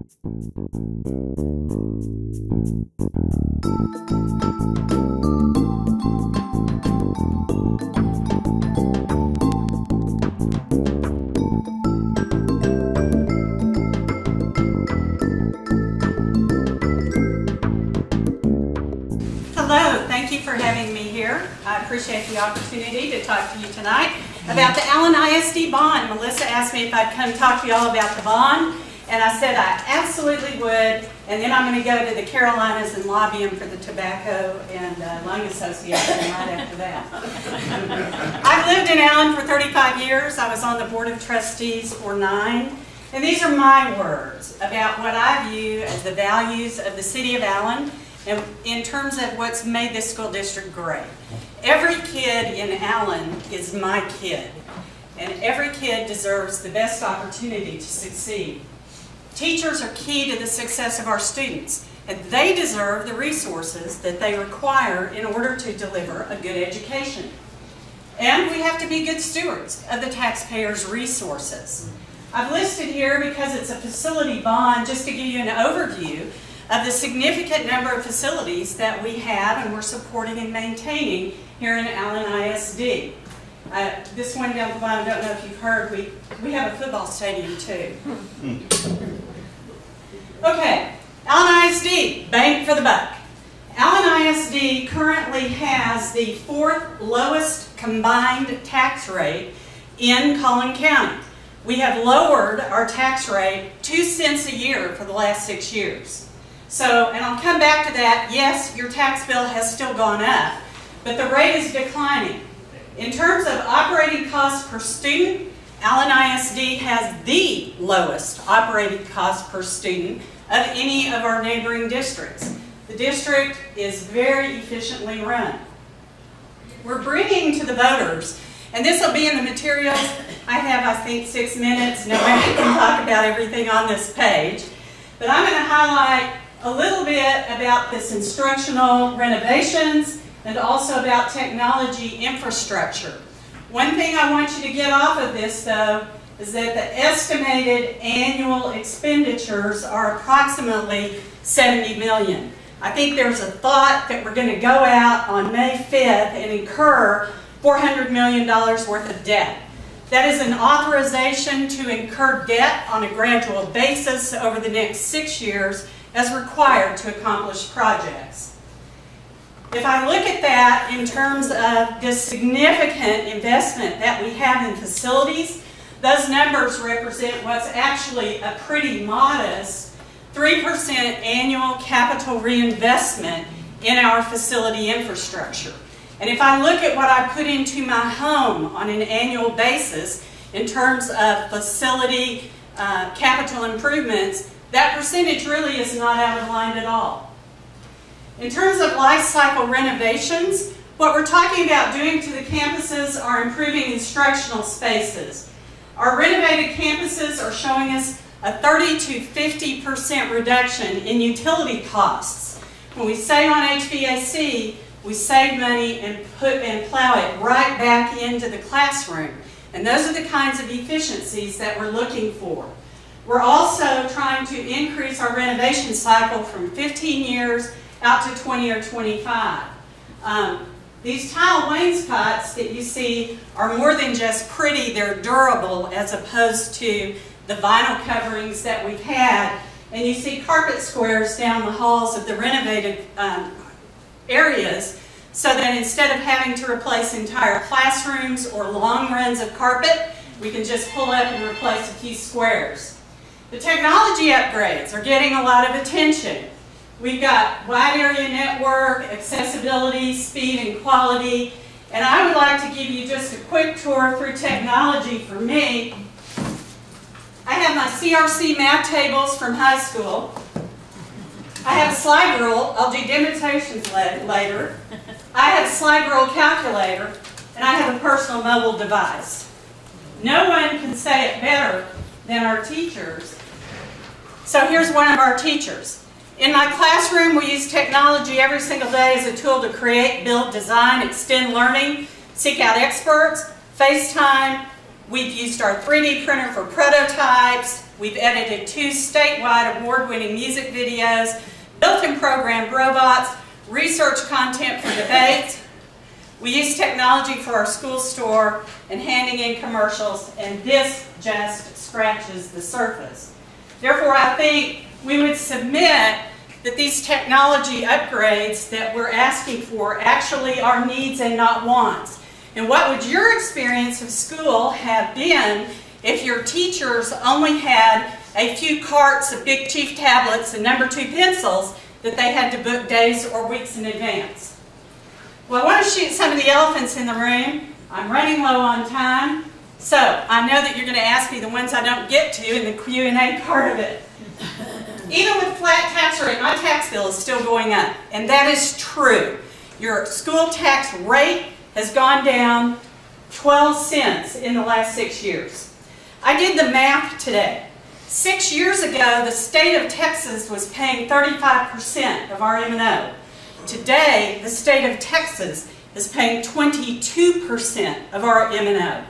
Hello, thank you for having me here. I appreciate the opportunity to talk to you tonight about the Allen ISD bond. Melissa asked me if I'd come talk to you all about the bond, and I said I absolutely would, and then I'm going to go to the Carolinas and lobby them for the Tobacco and Lung Association right after that. I've lived in Allen for 35 years. I was on the Board of Trustees for 9. And these are my words about what I view as the values of the City of Allen and in terms of what's made this school district great. Every kid in Allen is my kid, and every kid deserves the best opportunity to succeed. Teachers are key to the success of our students, and they deserve the resources that they require in order to deliver a good education. And we have to be good stewards of the taxpayers' resources. I've listed here, because it's a facility bond, just to give you an overview of the significant number of facilities that we have and we're supporting and maintaining here in Allen ISD. This one down the bottom, I don't know if you've heard, we have a football stadium too. Okay, Allen ISD, bang for the buck. Allen ISD currently has the 4th lowest combined tax rate in Collin County. We have lowered our tax rate 2 cents a year for the last 6 years. So, and I'll come back to that, yes, your tax bill has still gone up, but the rate is declining. In terms of operating costs per student, Allen ISD has the lowest operating cost per student of any of our neighboring districts. The district is very efficiently run. We're bringing to the voters, and this will be in the materials. I have, I think, 6 minutes. Nobody can talk about everything on this page, but I'm going to highlight a little bit about this instructional renovations and also about technology infrastructure. One thing I want you to get off of this, though, is that the estimated annual expenditures are approximately $70 million. I think there's a thought that we're going to go out on May 5th and incur $400 million worth of debt. That is an authorization to incur debt on a gradual basis over the next 6 years as required to accomplish projects. If I look at that in terms of this significant investment that we have in facilities, those numbers represent what's actually a pretty modest 3% annual capital reinvestment in our facility infrastructure. And if I look at what I put into my home on an annual basis in terms of facility capital improvements, that percentage really is not out of line at all. In terms of life cycle renovations, what we're talking about doing to the campuses are improving instructional spaces. Our renovated campuses are showing us a 30 to 50% reduction in utility costs. When we save on HVAC, we save money and plow it right back into the classroom. And those are the kinds of efficiencies that we're looking for. We're also trying to increase our renovation cycle from 15 years out to 20 or 25. These tile wainscots that you see are more than just pretty, they're durable as opposed to the vinyl coverings that we've had. And you see carpet squares down the halls of the renovated areas, so that instead of having to replace entire classrooms or long runs of carpet, we can just pull up and replace a few squares. The technology upgrades are getting a lot of attention. We've got wide area network, accessibility, speed, and quality. And I would like to give you just a quick tour through technology for me. I have my CRC math tables from high school. I have a slide rule. I'll do demonstrations later. I have a slide rule calculator, and I have a personal mobile device. No one can say it better than our teachers. So here's one of our teachers. In my classroom, we use technology every single day as a tool to create, build, design, extend learning, seek out experts, FaceTime, We've used our 3D printer for prototypes. We've edited 2 statewide award-winning music videos, built and programmed robots, research content for debates. We use technology for our school store and handing in commercials, and this just scratches the surface. Therefore, I think we would submit that these technology upgrades that we're asking for actually are needs and not wants. And what would your experience of school have been if your teachers only had a few carts of Big Chief tablets and No. 2 pencils that they had to book days or weeks in advance? Well, I want to shoot some of the elephants in the room. I'm running low on time, so I know that you're going to ask me the ones I don't get to in the Q&A part of it. Even with flat tax rate, my tax bill is still going up, and that is true. Your school tax rate has gone down 12 cents in the last 6 years. I did the math today. 6 years ago, the state of Texas was paying 35% of our M&O. Today, the state of Texas is paying 22% of our M&O.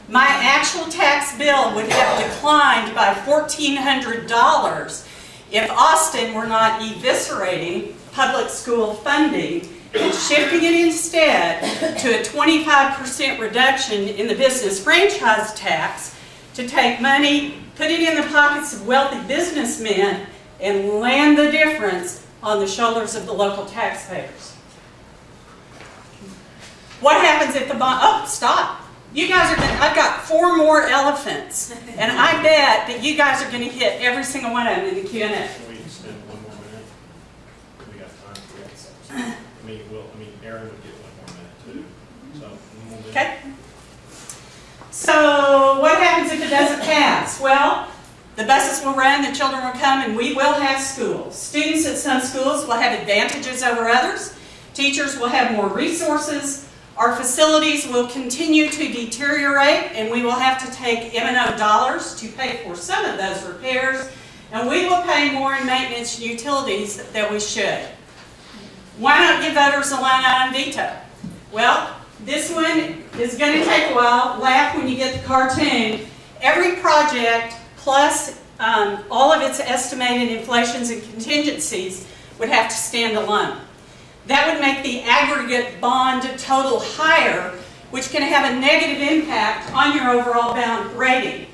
My actual tax bill would have declined by $1,400 if Austin were not eviscerating public school funding and shifting it instead to a 25% reduction in the business franchise tax to take money, put it in the pockets of wealthy businessmen, and land the difference on the shoulders of the local taxpayers. What happens if the bond... Oh, stop. You guys are going to... I've got 4 more elephants, and I bet that you guys are going to hit every single one of them in the Q&A. Can we extend 1 more minute? We got time for that. Aaron would get 1 more minute too. So 1 more minute. Okay. So what happens if it doesn't pass? Well, the buses will run, the children will come, and we will have schools. Students at some schools will have advantages over others. Teachers will have more resources. Our facilities will continue to deteriorate, and we will have to take M&O dollars to pay for some of those repairs, and we will pay more in maintenance and utilities than we should. Why not give voters a line item veto? Well, this one is going to take a while. Laugh when you get the cartoon. Every project plus all of its estimated inflations and contingencies would have to stand alone. That would make the aggregate bond total higher, which can have a negative impact on your overall bond rating.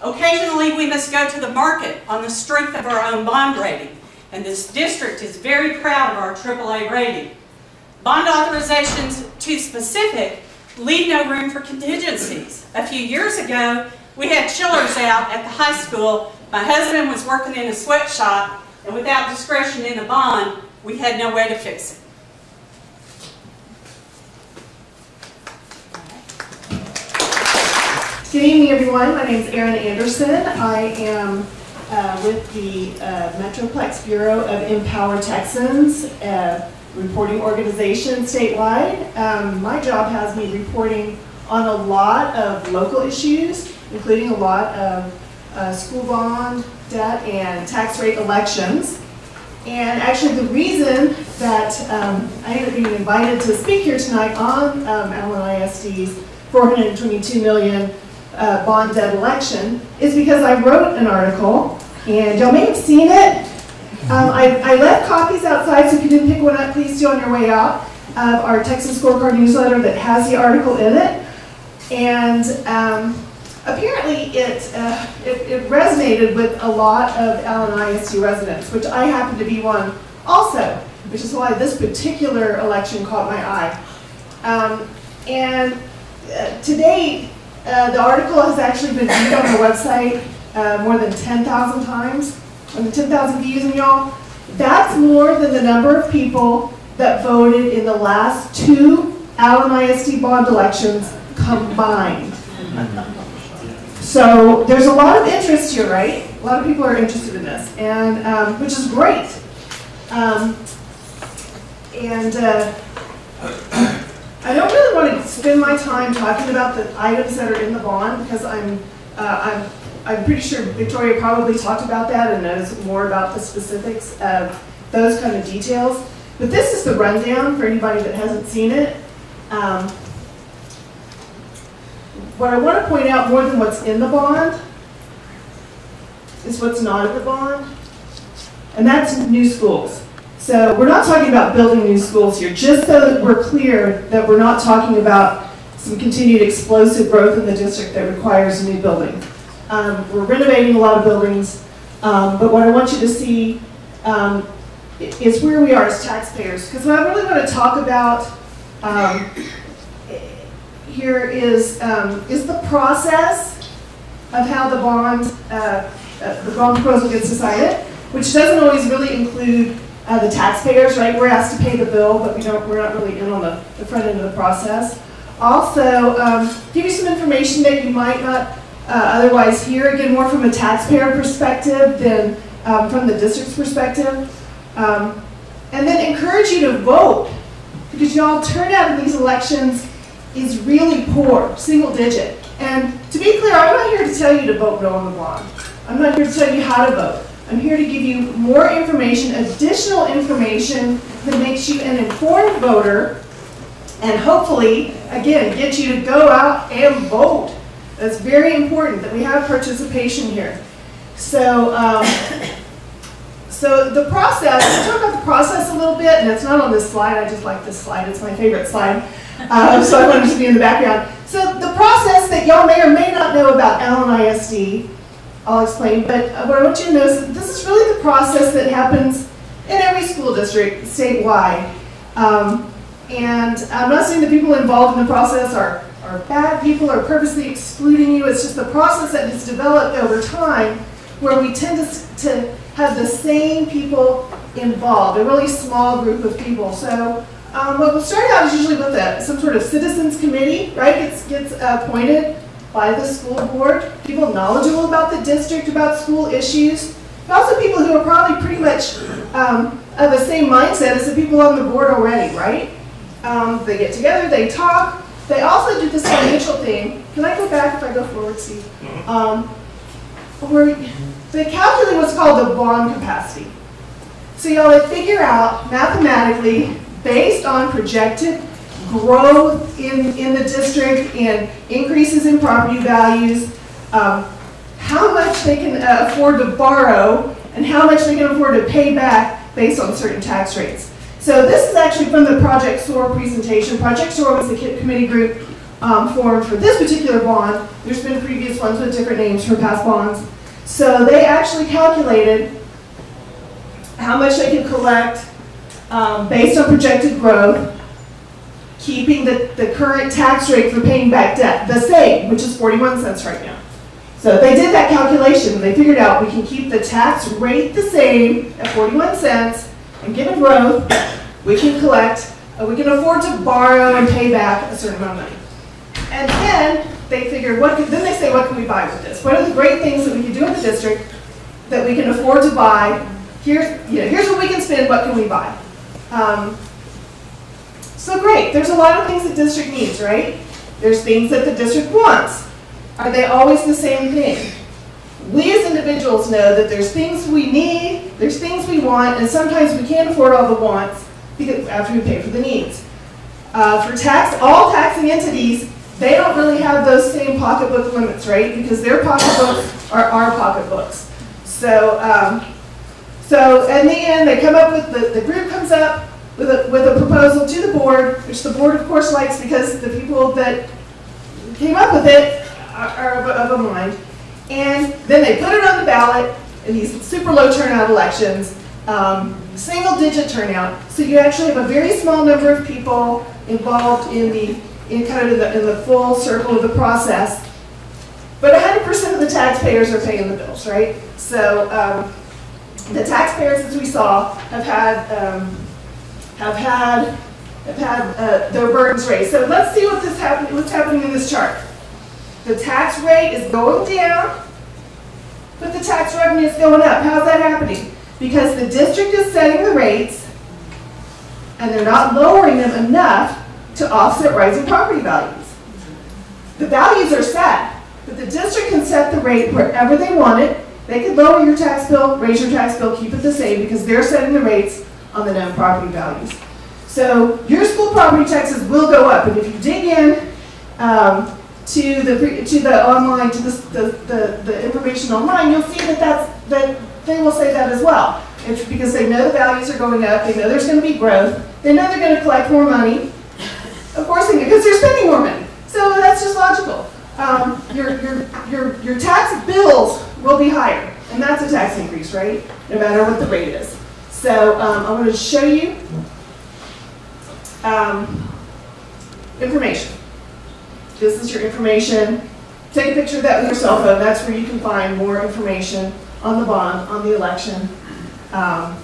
Occasionally, we must go to the market on the strength of our own bond rating, and this district is very proud of our AAA rating. Bond authorizations too specific leave no room for contingencies. A few years ago, we had chillers out at the high school. My husband was working in a sweatshop, and without discretion in the bond, we had no way to fix it. Good evening, everyone. My name is Erin Anderson. I am with the Metroplex Bureau of Empower Texans, reporting organization statewide. My job has me reporting on a lot of local issues, including a lot of school bond, debt, and tax rate elections. And actually the reason that I ended up being invited to speak here tonight on Allen ISD's $422 million bond debt election is because I wrote an article, and y'all may have seen it. I left copies outside, so if you didn't pick one up, please do on your way out, of our Texas Scorecard newsletter that has the article in it. And apparently it resonated with a lot of Allen ISD residents, which I happen to be one also, which is why this particular election caught my eye. To date, the article has actually been viewed on our website more than 10,000 times. More than 10,000 views, and y'all, that's more than the number of people that voted in the last 2 Allen ISD bond elections combined. So there's a lot of interest here, right? A lot of people are interested in this, and which is great. I don't really want to spend my time talking about the items that are in the bond because I'm pretty sure Victoria probably talked about that and knows more about the specifics of those kind of details. But this is the rundown for anybody that hasn't seen it. what I want to point out more than what's in the bond is what's not in the bond, and that's new schools. So we're not talking about building new schools here, just so that we're clear that we're not talking about some continued explosive growth in the district that requires a new building. We're renovating a lot of buildings, but what I want you to see is where we are as taxpayers. Because what I really want to talk about here is the process of how the bond proposal gets decided, which doesn't always really include the taxpayers, right? We're asked to pay the bill, but we're not really in on the front end of the process. Also, give you some information that you might not otherwise hear, again, more from a taxpayer perspective than from the district's perspective. And then encourage you to vote, because y'all turnout in these elections is really poor, single digit. And to be clear, I'm not here to tell you to vote no on the bond. I'm not here to tell you how to vote. I'm here to give you more information, additional information that makes you an informed voter, and hopefully, again, get you to go out and vote. That's very important that we have participation here. So, so the process, let's talk about the process a little bit, and it's not on this slide, I just like this slide, it's my favorite slide, so I wanted it to be in the background. So the process that y'all may or may not know about Allen ISD, I'll explain, but what I want you to know is that this is really the process that happens in every school district statewide. And I'm not saying the people involved in the process are bad people or purposely excluding you. It's just the process that has developed over time where we tend to have the same people involved, a really small group of people. So what we'll start out is usually with some sort of citizens committee, right? Gets appointed by the school board, people knowledgeable about the district, about school issues, but also people who are probably pretty much of the same mindset as the people on the board already, right? They get together, they talk. They also do this financial thing. Can I go back if I go forward, Steve? Where they calculate what's called the bond capacity. So y'all figure out mathematically, based on projected growth in the district and increases in property values, how much they can afford to borrow and how much they can afford to pay back based on certain tax rates. So this is actually from the Project SOAR presentation. Project SOAR was the committee group formed for this particular bond. There's been previous ones with different names for past bonds. So they actually calculated how much they can collect based on projected growth, keeping the current tax rate for paying back debt the same, which is 41 cents right now. So they did that calculation. They figured out we can keep the tax rate the same at 41 cents, and given growth, we can collect, we can afford to borrow and pay back a certain amount of money. And then they figured, then they say, what can we buy with this? What are the great things that we can do in the district that we can afford to buy? Here's what we can spend, what can we buy? So great, there's a lot of things the district needs, right? There's things that the district wants. Are they always the same thing? We as individuals know that there's things we need, there's things we want, and sometimes we can't afford all the wants because after we pay for the needs. For all taxing entities, they don't really have those same pocketbook limits, right? Because their pocketbooks are our pocketbooks. So, so in the end, they come up with, the group comes up with a proposal to the board, which the board, of course, likes because the people that came up with it are of a mind. And then they put it on the ballot in these super low turnout elections, single-digit turnout. So you actually have a very small number of people involved in the full circle of the process. But 100% of the taxpayers are paying the bills, right? So the taxpayers, as we saw, have had their burdens raised. So let's see what's happening in this chart. The tax rate is going down, but the tax revenue is going up. How's that happening? Because the district is setting the rates, and they're not lowering them enough to offset rising property values. The values are set, but the district can set the rate wherever they want it. They could lower your tax bill, raise your tax bill, keep it the same, because they're setting the rates on the known property values. So your school property taxes will go up, and if you dig in to the online, to the information online, you'll see that they will say that as well. It's because they know the values are going up, they know there's going to be growth, they know they're going to collect more money. Of course they do, because they're spending more money. So that's just logical. Your tax bills will be higher, and that's a tax increase, right? No matter what the rate is. So I want to show you information. This is your information. Take a picture of that with your cell phone. That's where you can find more information on the bond, on the election, and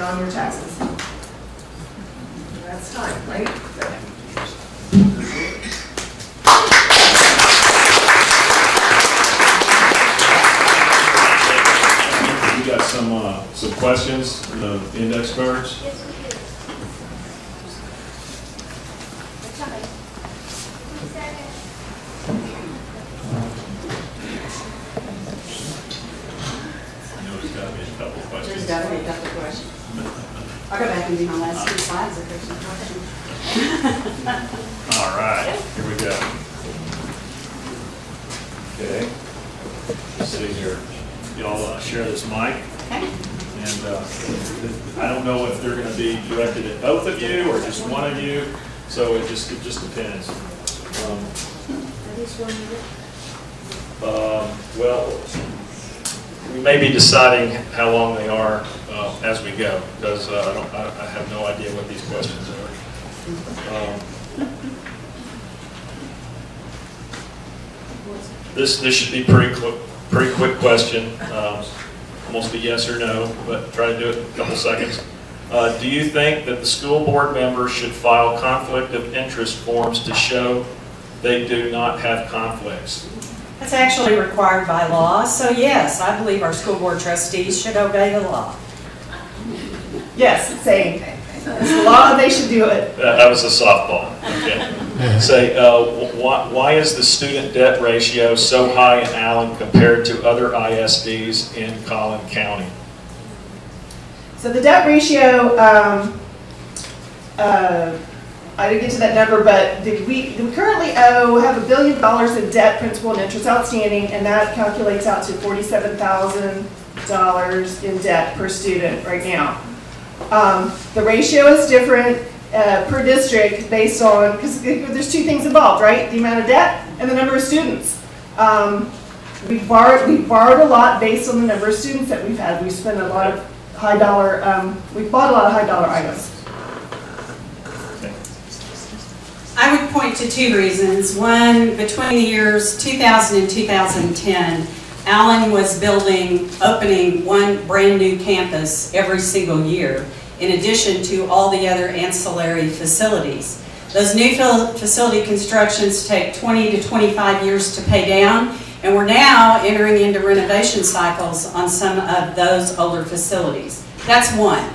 on your taxes. That's time, right? You got some questions in the index cards? Yes, we do. I know there's got to be a couple of questions. There's got to be a couple of questions. I'll go back and do my last two slides if there's some questions. All right, here we go. Okay. So y'all share this mic. Okay. And I don't know if they're going to be directed at both of you or just one of you, so it just depends. Well, we may be deciding how long they are as we go, because I have no idea what these questions are. This should be pretty quick question. Almost a yes or no, but try to do it in a couple seconds. Do you think that the school board members should file conflict of interest forms to show they do not have conflicts? That's actually required by law, so yes, I believe our school board trustees should obey the law. Yes, same. It's the law, they should do it. That was a softball. Okay. Say, why is the student debt ratio so high in Allen compared to other ISDs in Collin County? So the debt ratio, I didn't get to that number, but we currently have $1 billion in debt, principal, and interest outstanding, and that calculates out to $47,000 in debt per student right now. The ratio is different per district based on, because there's two things involved, right? The amount of debt and the number of students. We've borrowed a lot based on the number of students that we've had. We've spent a lot of high dollar, we've bought a lot of high dollar items. I would point to two reasons. One, between the years 2000 and 2010, Allen was opening one brand new campus every single year, in addition to all the other ancillary facilities. Those new facility constructions take 20 to 25 years to pay down, and we're now entering into renovation cycles on some of those older facilities. That's one.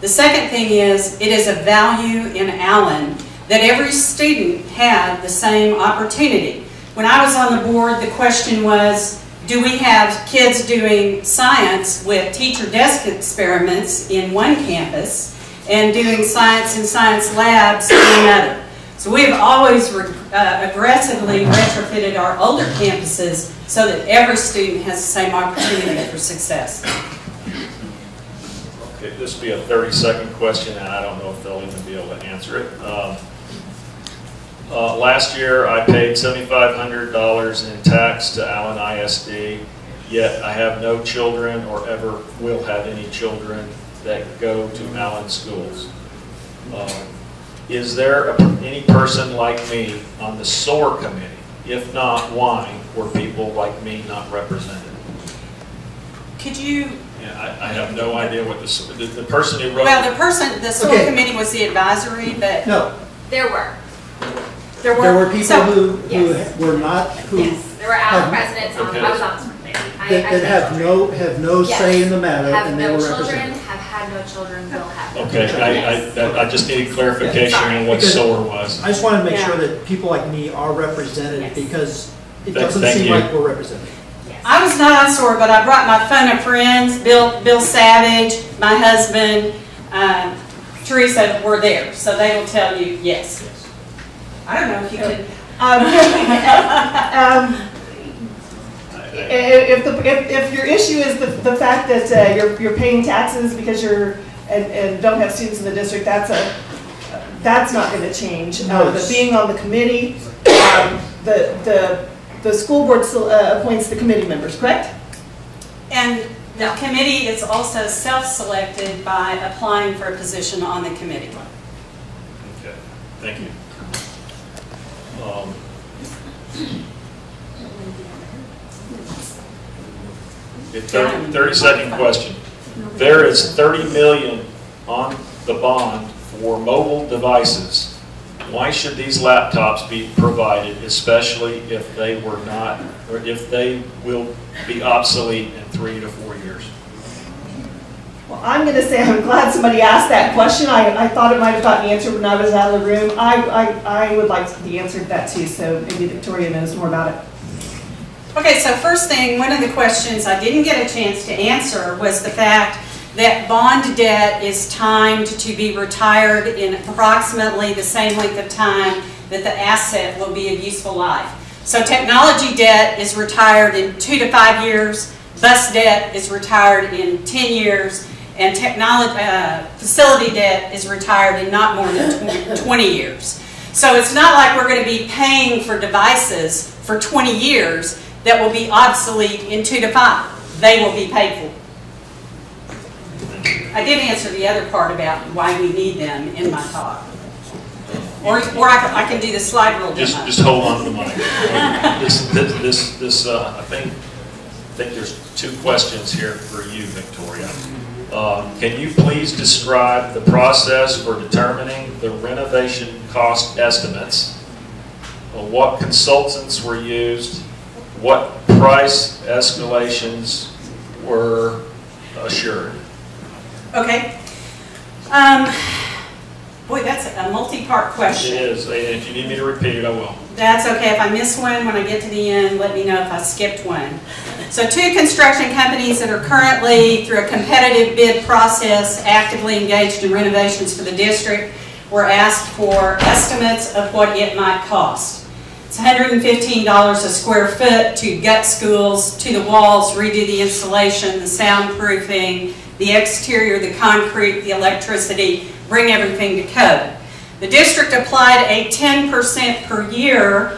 The second thing is, it is a value in Allen that every student had the same opportunity. When I was on the board, the question was, do we have kids doing science with teacher desk experiments in one campus and doing science in science labs in another? So we have always aggressively retrofitted our older campuses so that every student has the same opportunity for success. Okay, this will be a 30-second question, and I don't know if they'll even be able to answer it. Last year, I paid $7,500 in tax to Allen ISD, yet I have no children or ever will have any children that go to Allen schools. Is there any person like me on the SOAR committee? If not, why were people like me not represented? Could you? Yeah, I have no idea what the person who wrote. Well, the SOAR committee was the advisory, but No, There were. there were people so, who yes. were not, who Yes, there were Allen have- presidents on, Okay. I was on the school committee. that have no Yes. say in the matter, Have and they no were children, represented. have had no children, will have no Okay, children. Yes. I just needed clarification on what Because- SOAR was. I just wanted to make Yeah. sure that people like me are represented, Yes. because it Thank doesn't you. seem like we're represented. Yes. I was not on SOAR, but I brought my fun of friends, Bill Savage, my husband, Teresa were there, so they will tell you yes. I don't know if you could. If your issue is the fact that you're paying taxes because and don't have students in the district, that's not going to change. But being on the committee, the school board still appoints the committee members, correct? And the committee is also self-selected by applying for a position on the committee. Okay, thank you. 30-second question. There is $30 million on the bond for mobile devices. Why should these laptops be provided, especially if they were not, or if they will be obsolete in 3 to 4 years? Well, I'm going to say I'm glad somebody asked that question. I thought it might have gotten answered when I was out of the room. I would like the answer to that too, so maybe Victoria knows more about it. Okay, so first thing, one of the questions I didn't get a chance to answer was the fact that bond debt is timed to be retired in approximately the same length of time that the asset will be of useful life. So technology debt is retired in 2 to 5 years, bus debt is retired in 10 years, and facility debt is retired in not more than 20 years. So it's not like we're going to be paying for devices for 20 years that will be obsolete in 2 to 5. They will be paid for. I did answer the other part about why we need them in my talk. Or I can do the slide rule demo. Just hold on to the mic. I think there's 2 questions here for you, Victoria. Can you please describe the process for determining the renovation cost estimates? What consultants were used? What price escalations were assured? Okay. Boy, that's a multi-part question. It is. If you need me to repeat it, I will. That's okay. If I miss one when I get to the end, let me know if I skipped one. So 2 construction companies that are currently, through a competitive bid process, actively engaged in renovations for the district were asked for estimates of what it might cost. It's $115 a square foot to gut schools, to the walls, redo the insulation, the soundproofing, the exterior, the concrete, the electricity, bring everything to code. The district applied a 10% per year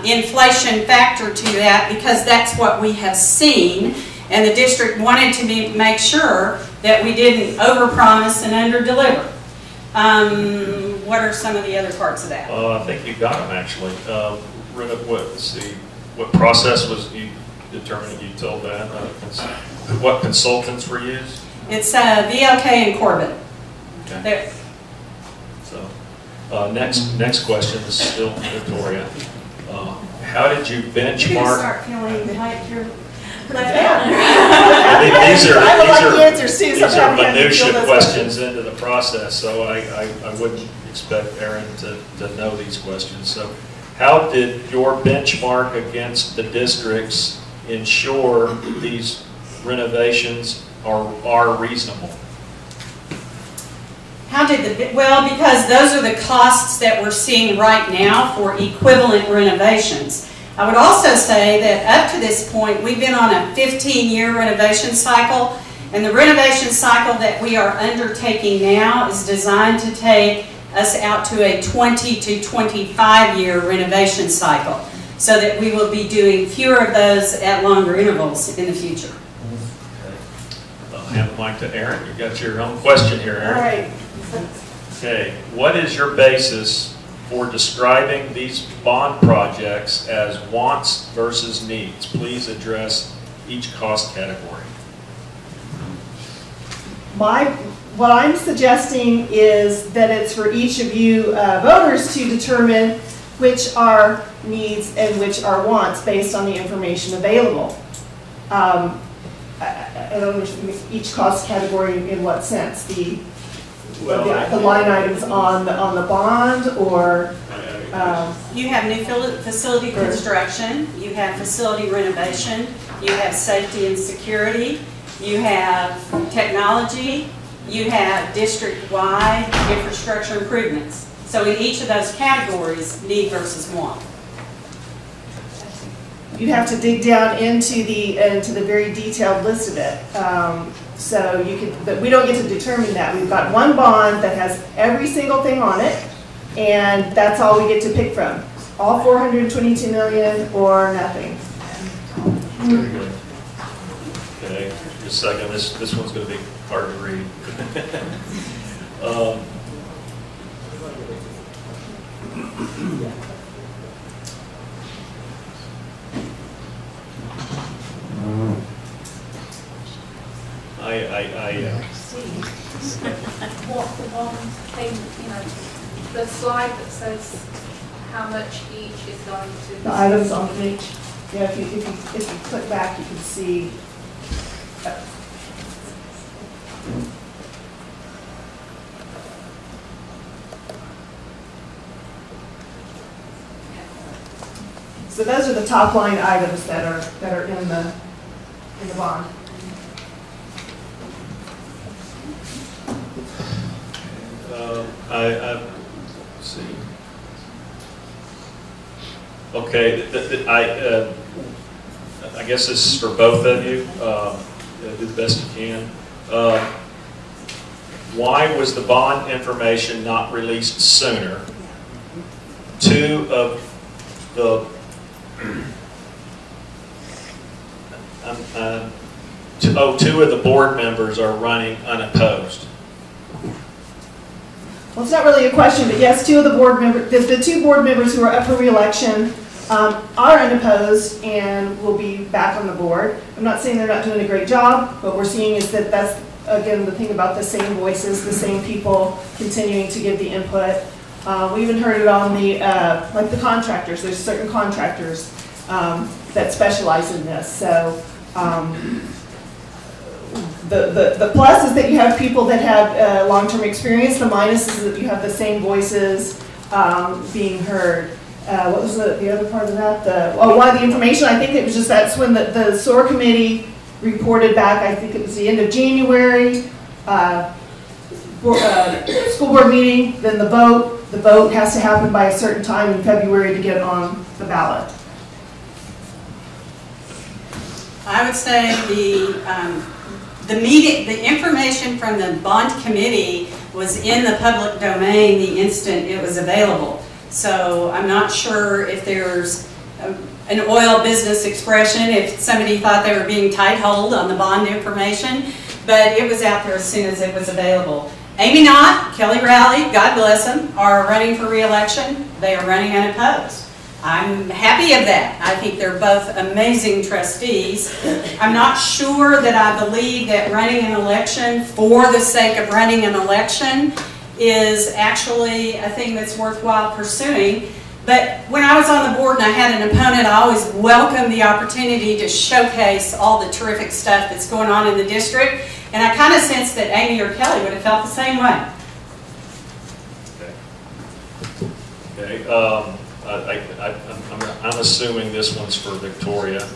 inflation factor to that because that's what we have seen, and the district wanted to make sure that we didn't overpromise and underdeliver. What are some of the other parts of that? I think you got them actually. What process was you determined? You told that. What consultants were used? It's VLK and Corbin. Okay. There. So next question is still Victoria. How did you You're going to benchmark? start feeling like you're I think these are minutia minutia questions into the process, so I wouldn't expect Aaron to know these questions. So how did your benchmark against the districts ensure these renovations are reasonable? How did well, because those are the costs that we're seeing right now for equivalent renovations. I would also say that up to this point, we've been on a 15-year renovation cycle, and the renovation cycle that we are undertaking now is designed to take us out to a 20 to 25-year renovation cycle, so that we will be doing fewer of those at longer intervals in the future. Okay. I'll hand the mic to Aaron. You got your own question here, Aaron. All right. Okay. What is your basis for describing these bond projects as wants versus needs? Please address each cost category. What I'm suggesting is that it's for each of you voters to determine which are needs and which are wants based on the information available. I don't know each cost category in what sense. The line items on the bond, or you have new facility construction, you have facility renovation, you have safety and security, you have technology, you have district-wide infrastructure improvements. So in each of those categories, need versus want. you'd have to dig down into the very detailed list of it. So you could, but we don't get to determine that. We've got one bond that has every single thing on it, and that's all we get to pick from. All 422 million or nothing. Very good. Okay, just a second. This one's going to be hard to read. What the one thing, the slide that says how much each is going to. The items on the page. Yeah, if you click back, you can see. So those are the top line items that are in the bond. Let's see. Okay, I guess this is for both of you. Do the best you can. Why was the bond information not released sooner? Two of the two of the board members are running unopposed. Well, it's not really a question, but yes, two of the board members, the two board members who are up for re-election are unopposed and will be back on the board. I'm not saying they're not doing a great job. What we're seeing is that that's, again, the thing about the same voices, the same people continuing to give the input. We even heard it on the, like the contractors. There's certain contractors that specialize in this. So the plus is that you have people that have long-term experience. The minus is that you have the same voices being heard. What was the other part of that? Why the information? I think it was just that's when the SOAR committee reported back. I think it was the end of January. School board meeting, then the vote. The vote has to happen by a certain time in February to get on the ballot. I would say the information from the bond committee was in the public domain the instant it was available. So I'm not sure if there's an oil business expression, if somebody thought they were being tight-holed on the bond information, but it was out there as soon as it was available. Amy Knott, Kelly Rowley, God bless them, are running for re-election. They are running unopposed. I'm happy of that. I think they're both amazing trustees. I'm not sure that I believe that running an election for the sake of running an election is actually a thing that's worthwhile pursuing. But when I was on the board and I had an opponent, I always welcomed the opportunity to showcase all the terrific stuff that's going on in the district. And I kind of sensed that Amy or Kelly would have felt the same way. Okay. I'm assuming this one's for Victoria.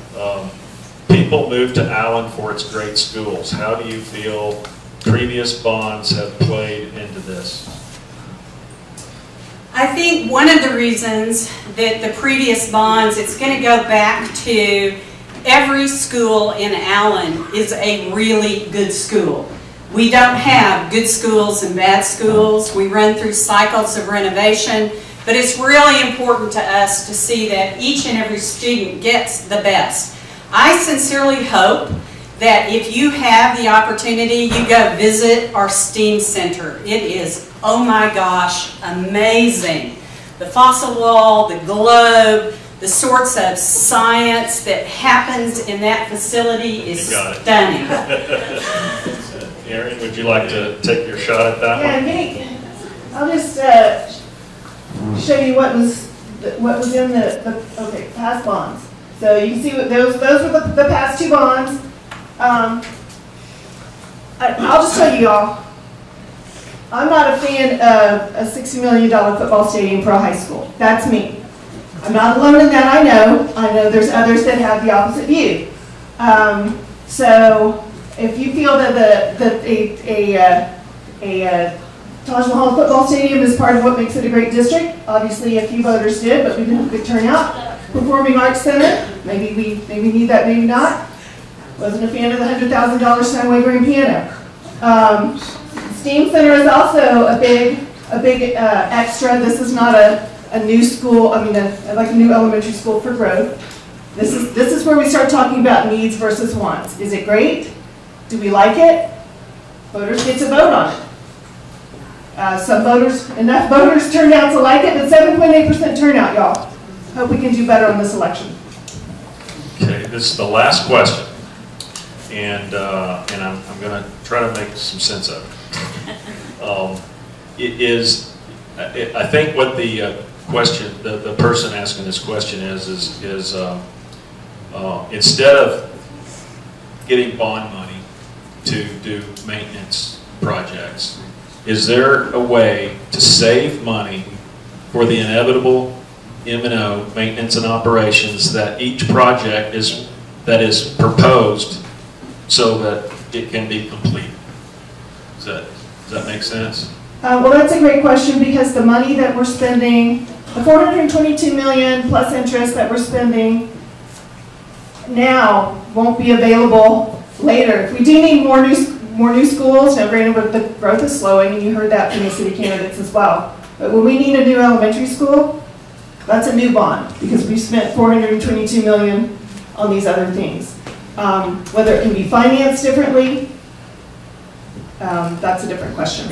People move to Allen for its great schools. How do you feel previous bonds have played into this? I think one of the reasons that the previous bonds, it's going to go back to every school in Allen is a really good school. We don't have good schools and bad schools. We run through cycles of renovation, but it's really important to us to see that each and every student gets the best. I sincerely hope that if you have the opportunity, you go visit our STEAM Center. It is, oh my gosh, amazing. The fossil wall, the globe, the sorts of science that happens in that facility is stunning. Erin, would you like to take your shot at that one? Yeah, I'll just show you what was in the past bonds. So you can see what those were the past two bonds. I'll just tell you all, I'm not a fan of a $60 million football stadium for a high school. That's me. I'm not alone in that, I know. I know there's others that have the opposite view. So if you feel that a Taj Mahal football stadium is part of what makes it a great district, obviously a few voters did, but we didn't have a good turnout. Performing Arts Center, maybe we need that, maybe not. Wasn't a fan of the $100,000 Steinway grand piano. STEAM Center is also a big extra. This is not a new school, like a new elementary school for growth. This is where we start talking about needs versus wants. Is it great? Do we like it? Voters get to vote on it. Enough voters turned out to like it, but 7.8% turnout, y'all. Hope we can do better on this election. Okay, this is the last question, and I'm going to try to make some sense of it. I think what the question, the person asking this question is instead of getting bond money to do maintenance projects, is there a way to save money for the inevitable M&O, maintenance and operations, that each project that is proposed so that it can be completed? Does that make sense? Well, that's a great question, because the money that we're spending, the $422 million plus interest that we're spending now won't be available later. If we do need more new schools, now granted the growth is slowing, and you heard that from the city candidates as well. But when we need a new elementary school, that's a new bond, because we spent $422 million on these other things. Whether it can be financed differently, that's a different question.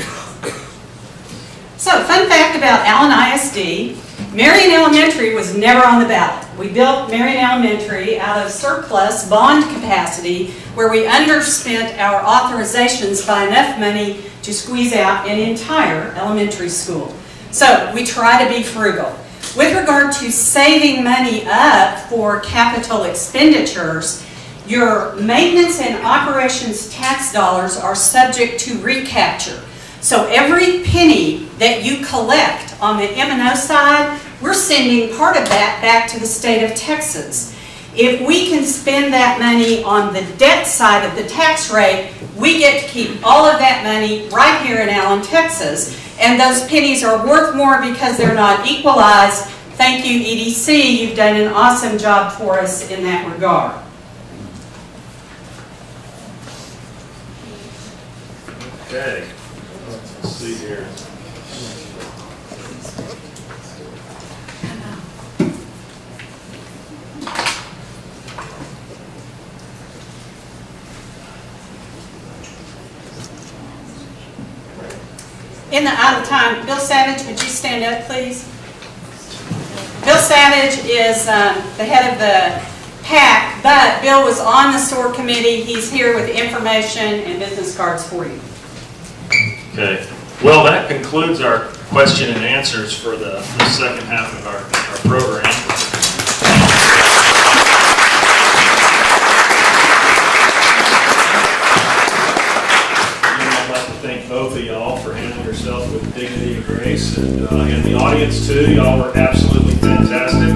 So, fun fact about Allen ISD, Marion Elementary was never on the ballot. We built Marion Elementary out of surplus bond capacity, where we underspent our authorizations by enough money to squeeze out an entire elementary school. So, we try to be frugal. With regard to saving money up for capital expenditures, your maintenance and operations tax dollars are subject to recapture. So every penny that you collect on the M&O side, we're sending part of that back to the state of Texas. If we can spend that money on the debt side of the tax rate, we get to keep all of that money right here in Allen, Texas. And those pennies are worth more because they're not equalized. Thank you, EDC. You've done an awesome job for us in that regard. Okay. Let's see here. In the out of time, Bill Savage, would you stand up, please? Bill Savage is the head of the PAC, but Bill was on the SOAR committee. He's here with information and business cards for you. Okay. Well, that concludes our question and answers for the second half of our program. I'd like to thank both of y'all for handling yourself with dignity and grace, and the audience too. Y'all were absolutely fantastic.